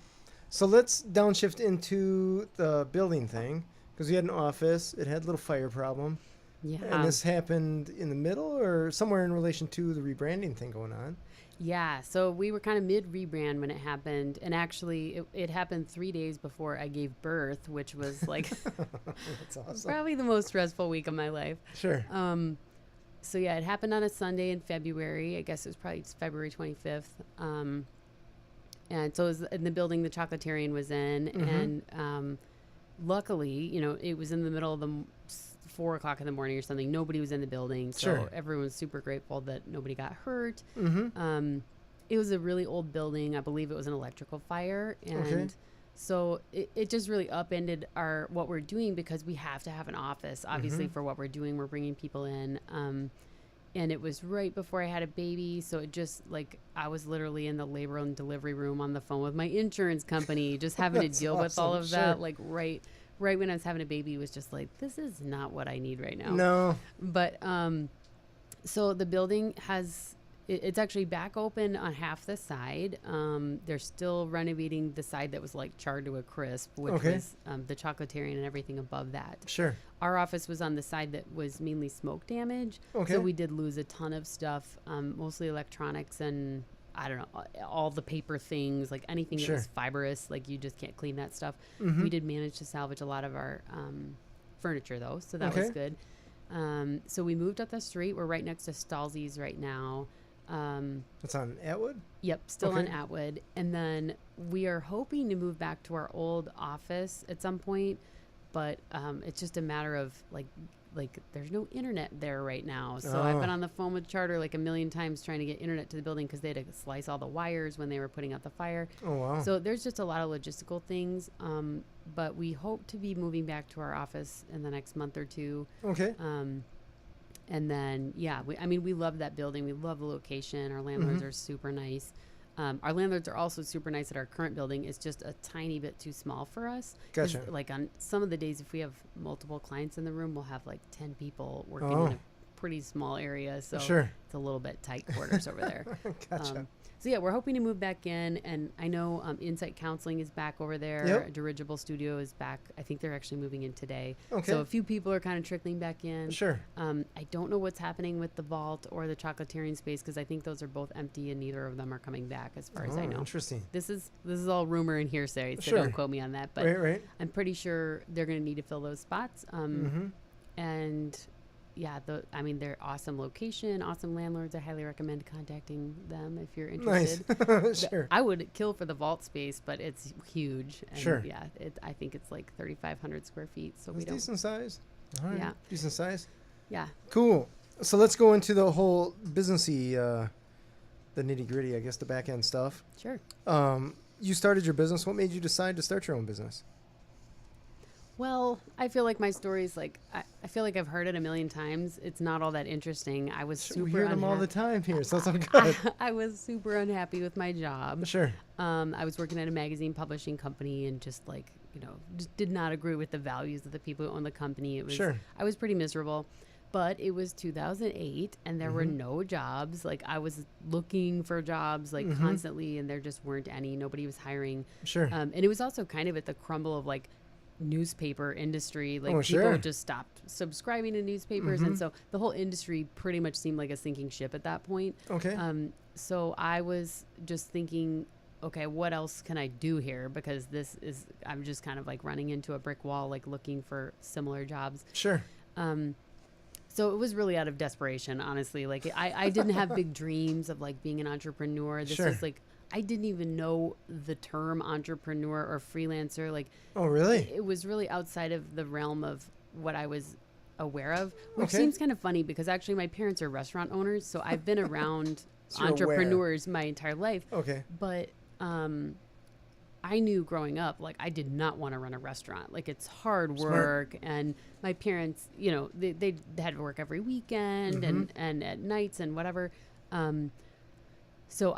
So let's downshift into the building thing because we had an office. It had a little fire problem. Yeah. And this happened in the middle or somewhere in relation to the rebranding thing going on?
Yeah. So we were kind of mid-rebrand when it happened. And actually, it happened 3 days before I gave birth, which was like
that's awesome.
Probably the most stressful week of my life. So yeah, it happened on a Sunday in February. I guess it was probably February 25th. And so it was in the building the Chocolatarian was in. And luckily, you know, it was in the middle of the 4 o'clock in the morning or something. Nobody was in the building. So everyone was super grateful that nobody got hurt. It was a really old building. I believe it was an electrical fire. And so it just really upended what we're doing because we have to have an office, obviously, for what we're doing. We're bringing people in. And it was right before I had a baby. So it just like I was literally in the labor and delivery room on the phone with my insurance company, just having to deal with all of that. Like right when I was having a baby was just like, this is not what I need right now.
No.
But so the building it's actually back open on half the side. They're still renovating the side that was like charred to a crisp, which was the Chocolatarian and everything above that. Our office was on the side that was mainly smoke damage. So we did lose a ton of stuff, mostly electronics and I don't know, all the paper things, like anything that was fibrous, like you just can't clean that stuff. We did manage to salvage a lot of our furniture though, so that was good. So we moved up the street. We're right next to Stalzy's right now.
That's on Atwood?
Yep, still on Atwood. And then we are hoping to move back to our old office at some point, but it's just a matter of like there's no internet there right now. So I've been on the phone with Charter like a million times trying to get internet to the building because they had to slice all the wires when they were putting out the fire. So there's just a lot of logistical things. But we hope to be moving back to our office in the next month or 2. And then, we love that building. We love the location. Our landlords are super nice. Our landlords are also super nice at our current building. It's just a tiny bit too small for us. Like on some of the days, if we have multiple clients in the room, we'll have like 10 people working in a pretty small area, so
Sure.
it's a little bit tight quarters over there.
Gotcha.
So yeah, we're hoping to move back in, and I know Insight Counseling is back over there.
Yep.
Dirigible Studio is back. I think they're actually moving in today.
Okay.
So a few people are kind of trickling back in.
Sure.
I don't know what's happening with the Vault or the Chocolatiering space because I think those are both empty and neither of them are coming back as far as I know.
Interesting.
This is all rumor and hearsay, so
Sure.
don't quote me on that. But
Right.
I'm pretty sure they're going to need to fill those spots. And yeah, they're awesome location, awesome landlords. I highly recommend contacting them if you're interested.
Nice. Sure.
I would kill for the Vault space, but it's huge. And
Sure.
yeah, I think it's like 3,500 square feet. So
It's decent size. All right.
Yeah.
Decent size.
Yeah.
Cool. So let's go into the whole businessy, the nitty gritty, I guess, the back end stuff.
Sure.
You started your business. What made you decide to start your own business?
Well, I feel like my story's like, I feel like I've heard it a million times. It's not all that interesting. I was super
We hear them all the
unhappy.
time here, so that's good.
I was super unhappy with my job.
Sure.
I was working at a magazine publishing company and just like, just did not agree with the values of the people who own the company. It was,
Sure.
I was pretty miserable, but it was 2008 and there were no jobs. Like I was looking for jobs like constantly and there just weren't any. Nobody was hiring.
Sure.
And it was also kind of at the crumble of like newspaper industry. Like people
sure.
just stopped subscribing to newspapers. And so the whole industry pretty much seemed like a sinking ship at that point.
Okay.
So I was just thinking, okay, what else can I do here? Because I'm just kind of like running into a brick wall, like looking for similar jobs.
Sure.
So it was really out of desperation, honestly. Like I didn't have big dreams of like being an entrepreneur. This
Sure.
was like, I didn't even know the term entrepreneur or freelancer. Like,
Oh, really?
it was really outside of the realm of what I was aware of, which
Okay.
seems kind of funny because actually my parents are restaurant owners. So I've been around
So you're aware.
entrepreneurs my entire life.
Okay.
But I knew growing up, like I did not want to run a restaurant. Like it's hard work, and my parents, they had to work every weekend and at nights and whatever. So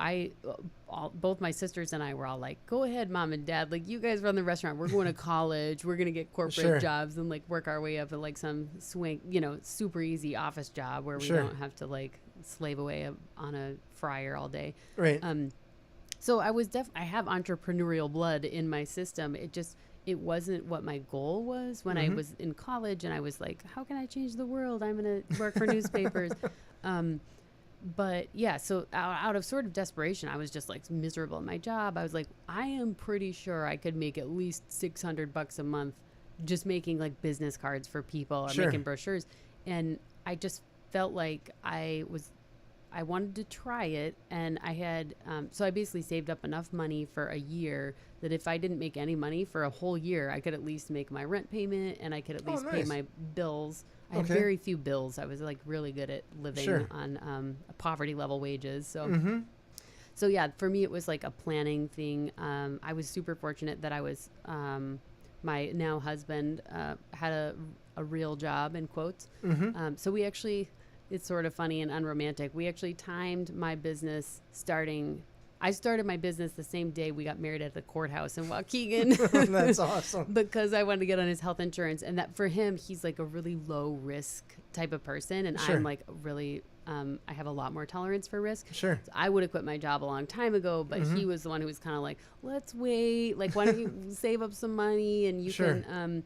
both my sisters and I were all like, "Go ahead, mom and dad. Like you guys run the restaurant. We're going to college. We're going to get corporate
Sure.
jobs and like work our way up to like some swing, super easy office job where we
Sure.
don't have to like slave away on a fryer all day."
Right.
So I was I have entrepreneurial blood in my system. It wasn't what my goal was when I was in college and I was like, how can I change the world? I'm going to work for newspapers. But yeah, so out of sort of desperation, I was just like miserable at my job. I was like, I am pretty sure I could make at least $600 a month just making like business cards for people or
Sure.
making brochures. And I just felt like I wanted to try it, and I had so I basically saved up enough money for a year that if I didn't make any money for a whole year, I could at least make my rent payment and I could at least pay
nice.
my bills. I had
Okay.
very few bills. I was like really good at living
Sure.
on poverty level wages. So so yeah, for me it was like a planning thing. I was super fortunate that I was my now husband had a real job in quotes. So we actually, it's sort of funny and unromantic. We actually timed my business I started my business the same day we got married at the courthouse in Waukegan.
That's awesome.
Because I wanted to get on his health insurance. And that for him, he's like a really low risk type of person. And
Sure.
I'm like really, I have a lot more tolerance for risk.
Sure.
So I would have quit my job a long time ago, but he was the one who was kind of like, let's wait. Like, why don't you save up some money and you
Sure.
can,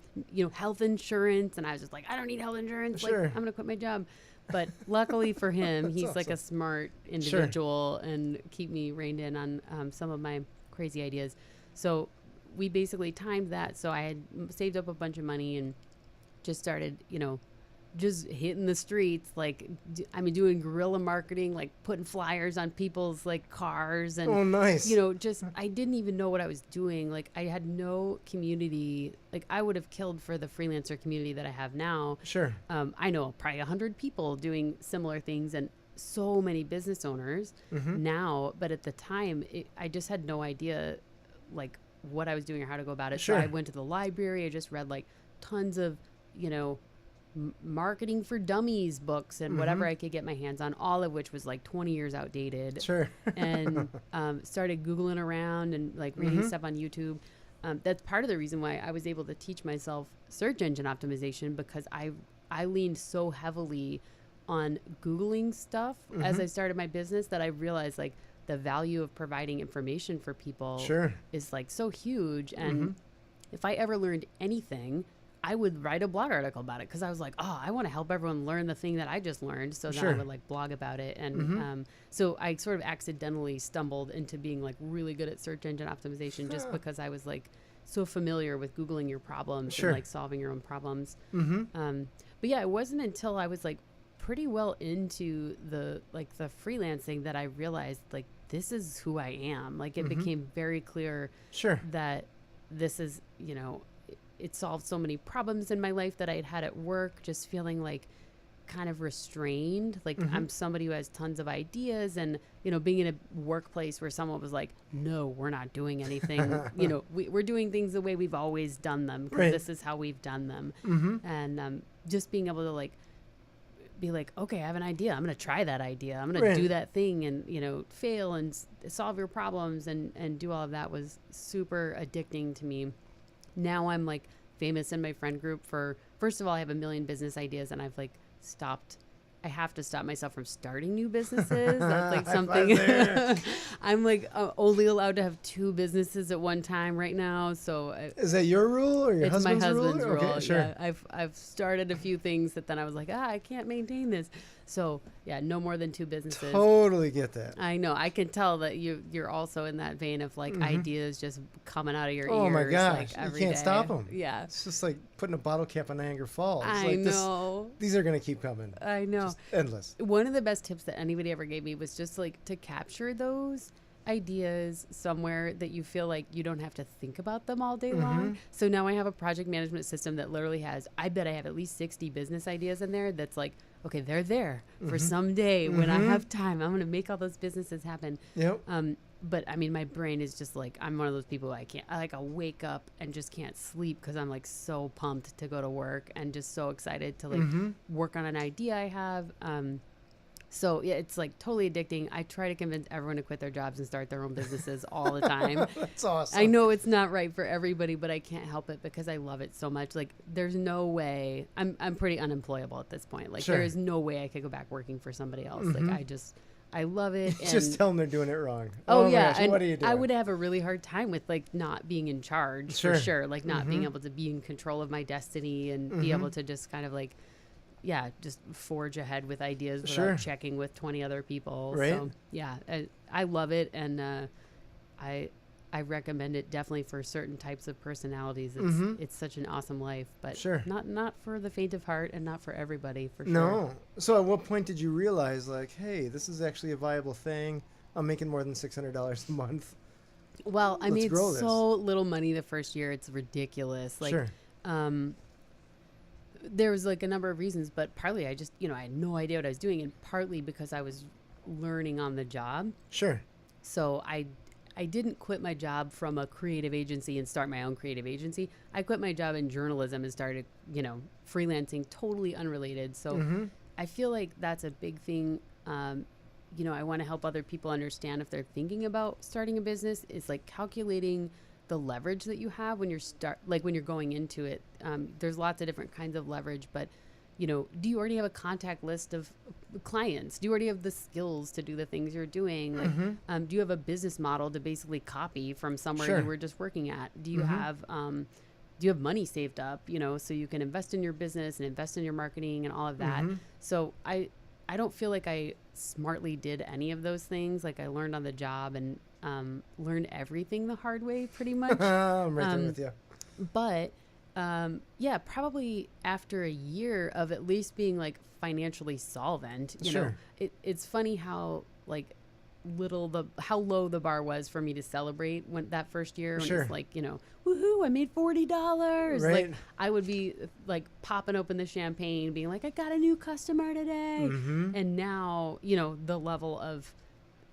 health insurance. And I was just like, I don't need health insurance.
Sure.
Like, I'm going to quit my job. But luckily for him, he's like a smart individual and keep me reined in on some of my crazy ideas. So we basically timed that. So I had saved up a bunch of money and just started, just hitting the streets, like, doing guerrilla marketing, like putting flyers on people's like cars and,
Oh, nice.
I didn't even know what I was doing. Like I had no community. Like I would have killed for the freelancer community that I have now.
Sure.
I know probably 100 people doing similar things and so many business owners now. But at the time, I just had no idea like what I was doing or how to go about it.
Sure.
So I went to the library. I just read like tons of, marketing for dummies books and whatever I could get my hands on, all of which was like 20 years outdated.
Sure.
And started Googling around and like reading stuff on YouTube. That's part of the reason why I was able to teach myself search engine optimization, because I leaned so heavily on Googling stuff as I started my business that I realized like the value of providing information for people is like so huge. And if I ever learned anything, I would write a blog article about it because I was like, oh, I want to help everyone learn the thing that I just learned. So then I would like blog about it. And so I sort of accidentally stumbled into being like really good at search engine optimization just because I was like so familiar with Googling your problems and like solving your own problems. But yeah, it wasn't until I was like pretty well into the freelancing that I realized like this is who I am. Like it became very clear that this is, you know, it solved so many problems in my life that I had had at work, just feeling like kind of restrained. Like I'm somebody who has tons of ideas, and, you know, being in a workplace where someone was like, no, we're not doing anything. You know, we're doing things the way we've always done them because this is how we've done them. And just being able to like, be like, okay, I have an idea. I'm going to try that idea. I'm going to do that thing and, you know, fail and solve your problems and do all of that was super addicting to me. Now I'm like famous in my friend group for, first of all, I have a million business ideas and I've like I have to stop myself from starting new businesses. That's like something I'm like only allowed to have 2 businesses at one time right now. So
is that your rule or your husband's rule?
It's my husband's rule.
Okay, sure.
Yeah, I've started a few things that then I was like, I can't maintain this. So yeah, no more than 2 businesses.
Totally get that.
I know. I can tell that you're also in that vein of like ideas just coming out of your ears.
Oh my gosh,
like, every
you can't
day.
stop them.
Yeah.
It's just like putting a bottle cap on Niagara Falls.
I
like
know.
These are going to keep coming.
I know.
Just endless.
One of the best tips that anybody ever gave me was just like to capture those ideas somewhere that you feel like you don't have to think about them all day long. So now I have a project management system that literally has, I bet I have at least 60 business ideas in there that's like, okay, they're there for some day when I have time. I'm going to make all those businesses happen.
Yep.
But I mean, my brain is just like, I'm one of those people I'll wake up and just can't sleep because I'm like so pumped to go to work and just so excited to like work on an idea I have. So yeah, it's like totally addicting. I try to convince everyone to quit their jobs and start their own businesses all the time.
That's awesome.
I know it's not right for everybody, but I can't help it because I love it so much. Like there's no way I'm pretty unemployable at this point. Like there is no way I could go back working for somebody else. Like I love it. And
just tell them they're doing it wrong.
Oh yeah.
Gosh,
and
what are you doing?
I would have a really hard time with like not being in charge for sure. Like not being able to be in control of my destiny and be able to just kind of like, just forge ahead with ideas without checking with 20 other people.
Right.
So yeah, I love it. And I recommend it definitely for certain types of personalities. It's such an awesome life, but not for the faint of heart and not for everybody for sure.
No. So at what point did you realize like, hey, this is actually a viable thing? I'm making more than $600 a month.
Well, I made so little money the first year. It's ridiculous. Like, there was like a number of reasons, but partly I just, I had no idea what I was doing, and partly because I was learning on the job.
Sure.
So I didn't quit my job from a creative agency and start my own creative agency. I quit my job in journalism and started, freelancing, totally unrelated. So I feel like that's a big thing. I want to help other people understand if they're thinking about starting a business, is like calculating the leverage that you have when you're going into it. There's lots of different kinds of leverage, but do you already have a contact list of clients? Do you already have the skills to do the things you're doing? Like, do you have a business model to basically copy from somewhere you were just working at? Do you have money saved up, so you can invest in your business and invest in your marketing and all of that? So I don't feel like I smartly did any of those things. Like I learned on the job and learned everything the hard way pretty much.
I'm right there with you.
But probably after a year of at least being like financially solvent, you know, it's funny how like how low the bar was for me to celebrate when that first year when it's like, woohoo, I made $40.
Right.
Like I would be like popping open the champagne being like, I got a new customer today. And now, the level of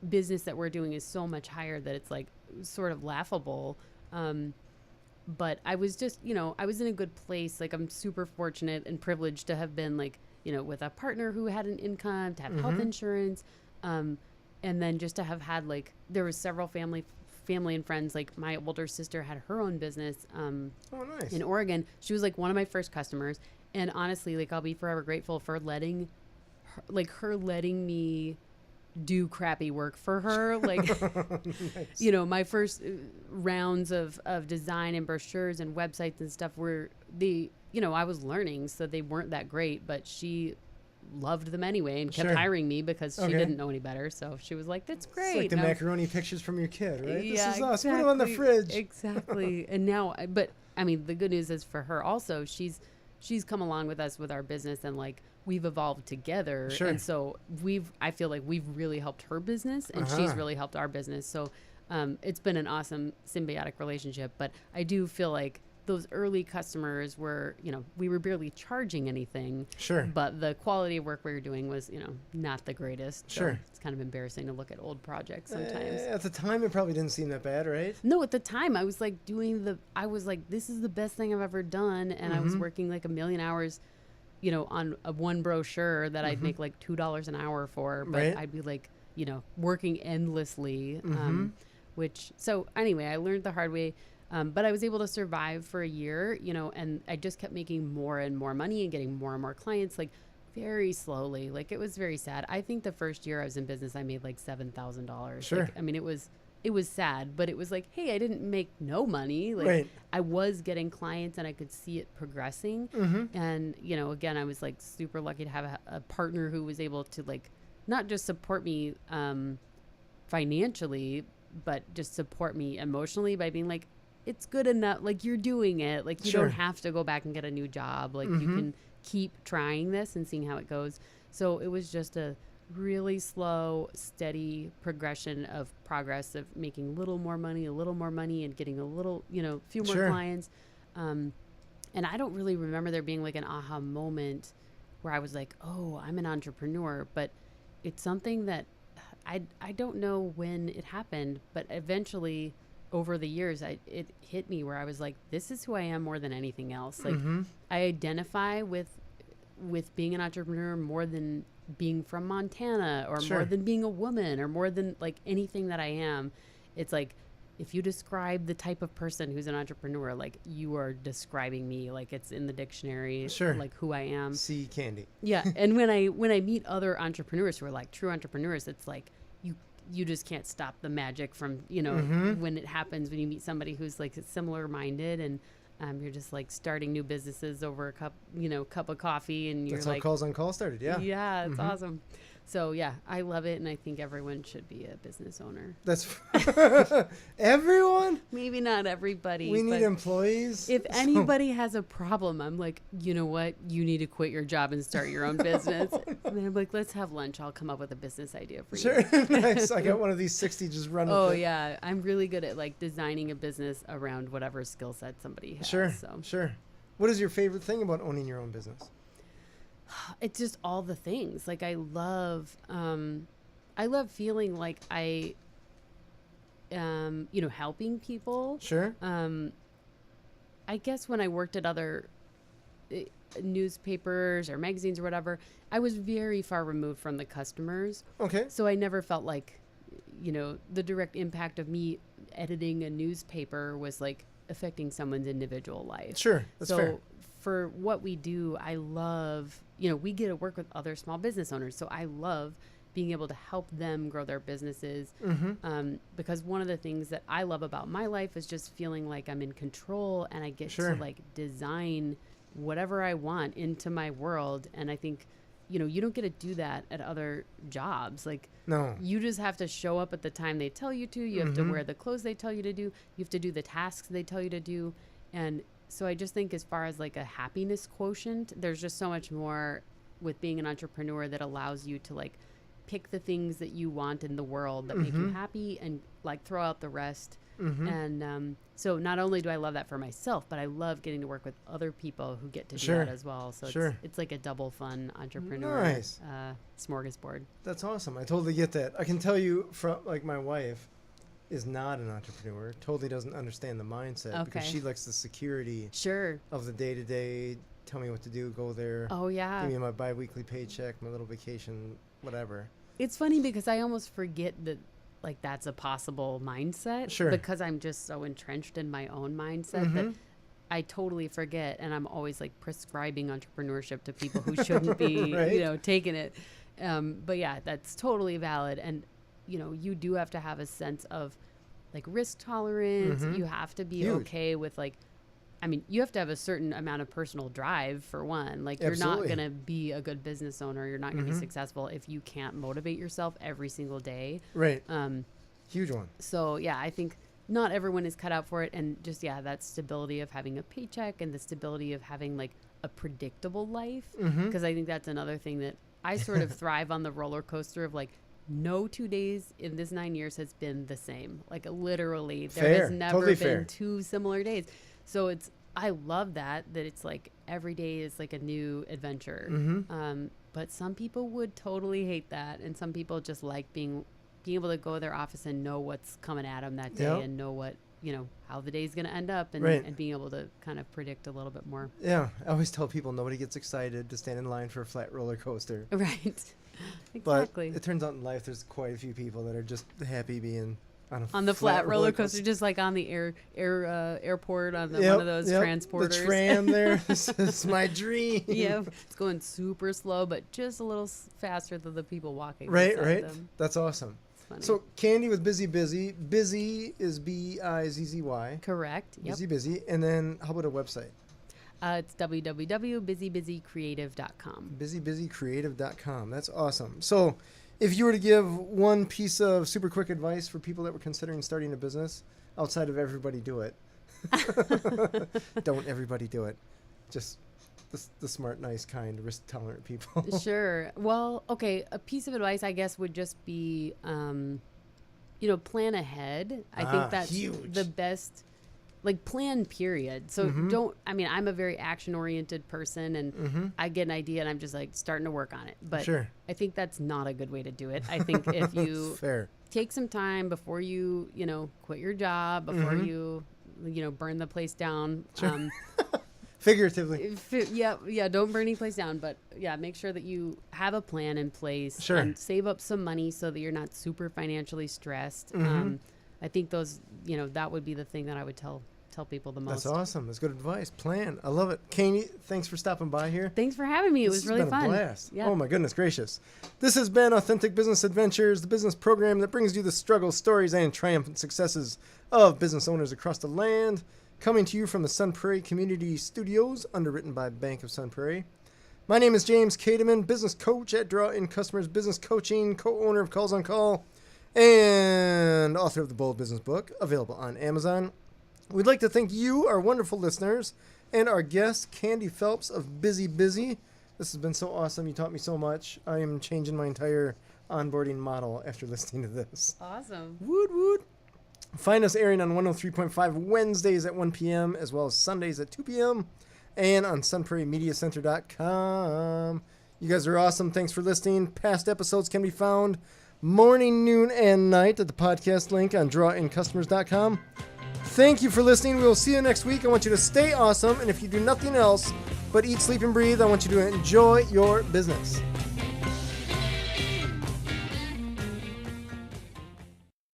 business that we're doing is so much higher that it's like sort of laughable. But I was just, I was in a good place. Like I'm super fortunate and privileged to have been like, with a partner who had an income, to have health insurance. And then just to have had like, there was several family and friends. Like my older sister had her own business
nice.
In Oregon. She was like one of my first customers. And honestly, like I'll be forever grateful for letting her letting me do crappy work for her. Like,
Nice.
you know, my first rounds of design and brochures and websites and stuff were I was learning, so they weren't that great, but she loved them anyway and kept hiring me because she didn't know any better. So she was like, that's great.
It's like the macaroni pictures from your kid, right?
Yeah,
this is us. Put them on the fridge.
Exactly. And now, but I mean, the good news is for her also, she's come along with us with our business, and like we've evolved together.
Sure.
And so I feel like we've really helped her business, and she's really helped our business. So it's been an awesome symbiotic relationship. But I do feel like those early customers were, we were barely charging anything.
Sure.
But the quality of work we were doing was, not the greatest. So
sure.
it's kind of embarrassing to look at old projects sometimes.
At the time, it probably didn't seem that bad, right?
No, at the time, I was like this is the best thing I've ever done. And I was working like 1 million hours, on one brochure that I'd make like $2 an hour for. But I'd be like, working endlessly. So anyway, I learned the hard way. But I was able to survive for a year, and I just kept making more and more money and getting more and more clients, like very slowly. Like it was very sad. I think the first year I was in business, I made like $7,000.
Sure.
Like, I mean, it was sad, but it was like, hey, I didn't make no money. Like I was getting clients and I could see it progressing. And, again, I was like super lucky to have a partner who was able to like, not just support me financially, but just support me emotionally by being like, it's good enough. Like you're doing it. Like you don't have to go back and get a new job. Like you can keep trying this and seeing how it goes. So it was just a really slow, steady progression of progress of making a little more money, and getting a little, few more clients. And I don't really remember there being like an aha moment where I was like, oh, I'm an entrepreneur, but it's something that I don't know when it happened, but eventually over the years, it hit me where I was like, this is who I am more than anything else. Like I identify with being an entrepreneur more than being from Montana or more than being a woman or more than like anything that I am. It's like, if you describe the type of person who's an entrepreneur, like you are describing me, like it's in the dictionary, like who I am.
See candy.
Yeah. And when I meet other entrepreneurs who are like true entrepreneurs, it's like, you just can't stop the magic from, when it happens, when you meet somebody who's like similar minded and you're just like starting new businesses over a cup of coffee and you're
That's
like,
how Calls on Call started. Yeah.
Yeah. It's awesome. So yeah, I love it. And I think everyone should be a business owner.
That's everyone.
Maybe not everybody.
We need employees.
If anybody has a problem, I'm like, you know what? You need to quit your job and start your own business. And I'm like, let's have lunch. I'll come up with a business idea for you.
Sure. Nice. I got one of these 60, just run with it.
Oh yeah. I'm really good at like designing a business around whatever skill set somebody has.
Sure. What is your favorite thing about owning your own business?
It's just all the things. Like I love feeling like I, helping people.
Sure.
I guess when I worked at other newspapers or magazines or whatever, I was very far removed from the customers.
Okay.
So I never felt like, the direct impact of me editing a newspaper was like affecting someone's individual life.
Sure. That's fair.
So for what we do, I love, we get to work with other small business owners. So I love being able to help them grow their businesses. Because one of the things that I love about my life is just feeling like I'm in control and I get to like design whatever I want into my world. And I think, you don't get to do that at other jobs. Like,
no,
you just have to show up at the time they tell you to. You have to wear the clothes they tell you to do. You have to do the tasks they tell you to do. And so I just think as far as like a happiness quotient, there's just so much more with being an entrepreneur that allows you to like pick the things that you want in the world that make you happy and like throw out the rest. And so not only do I love that for myself, but I love getting to work with other people who get to do that as well. So it's like a double fun entrepreneur smorgasbord.
That's awesome. I totally get that. I can tell you from like my wife is not an entrepreneur, totally doesn't understand the mindset because she likes the security of the day-to-day, tell me what to do, go there.
Oh, yeah.
Give me my bi-weekly paycheck, my little vacation, whatever.
It's funny because I almost forget that like that's a possible mindset because I'm just so entrenched in my own mindset that I totally forget, and I'm always like prescribing entrepreneurship to people who shouldn't be,
right?
Taking it. But yeah, that's totally valid. And, you do have to have a sense of like risk tolerance. You have to be okay with like, you have to have a certain amount of personal drive for one. Like you're not going to be a good business owner. You're not going to be successful if you can't motivate yourself every single day.
Right. Huge one.
So yeah, I think not everyone is cut out for it. And just, that stability of having a paycheck and the stability of having like a predictable life. Because I think that's another thing that I sort of thrive on, the roller coaster of like, no 2 days in this 9 years has been the same. Like literally there has never been 2 similar days. So I love that it's like every day is like a new adventure. But some people would totally hate that. And some people just like being able to go to their office and know what's coming at them that day and know what, how the day's going to end up and being able to kind of predict a little bit more.
Yeah. I always tell people nobody gets excited to stand in line for a flat roller coaster.
Right.
Exactly. But it turns out in life there's quite a few people that are just happy being on
the flat roller coaster, just like on the airport on one of those transporters.
The tram there. This is my dream.
Yeah, it's going super slow, but just a little faster than the people walking.
Right.
Them.
That's awesome. So Candy with Bizzy Bizzy. Bizzy is Bizzy.
Correct. Yep.
Bizzy Bizzy. And then how about a website?
It's www.busybusycreative.com.
BusyBusyCreative.com. That's awesome. So if you were to give one piece of super quick advice for people that were considering starting a business outside of everybody do it. Don't everybody do it. Just the smart, nice, kind, risk-tolerant people.
Sure. Well, okay. A piece of advice, I guess, would just be, plan ahead. I think that's
huge.
The best. Like plan period. So I'm a very action oriented person and I get an idea and I'm just like starting to work on it. But I think that's not a good way to do it. I think if you take some time before you, quit your job, before you, burn the place down.
Sure. Figuratively.
Don't burn any place down. But make sure that you have a plan in place.
Sure.
And save up some money so that you're not super financially stressed. I think those, that would be the thing that I would tell people the most.
That's awesome. That's good advice. Plan. I love it. Candy, thanks for stopping by here.
Thanks for having me. It was really fun.
A blast.
Yeah.
Oh my goodness gracious. This has been Authentic Business Adventures, the business program that brings you the struggles, stories, and triumphant successes of business owners across the land. Coming to you from the Sun Prairie Community Studios, underwritten by Bank of Sun Prairie. My name is James Kademan, business coach at Draw In Customers Business Coaching, co-owner of Calls on Call, and author of the Bold Business Book, available on Amazon. We'd like to thank you, our wonderful listeners, and our guest, Candy Phelps of Bizzy Bizzy. This has been so awesome. You taught me so much. I am changing my entire onboarding model after listening to this.
Awesome.
Woot woot. Find us airing on 103.5 Wednesdays at 1 p.m. as well as Sundays at 2 p.m. and on sunprairiemediacenter.com. You guys are awesome. Thanks for listening. Past episodes can be found morning, noon, and night at the podcast link on drawincustomers.com. Thank you for listening. We will see you next week. I want you to stay awesome. And if you do nothing else but eat, sleep, and breathe, I want you to enjoy your business.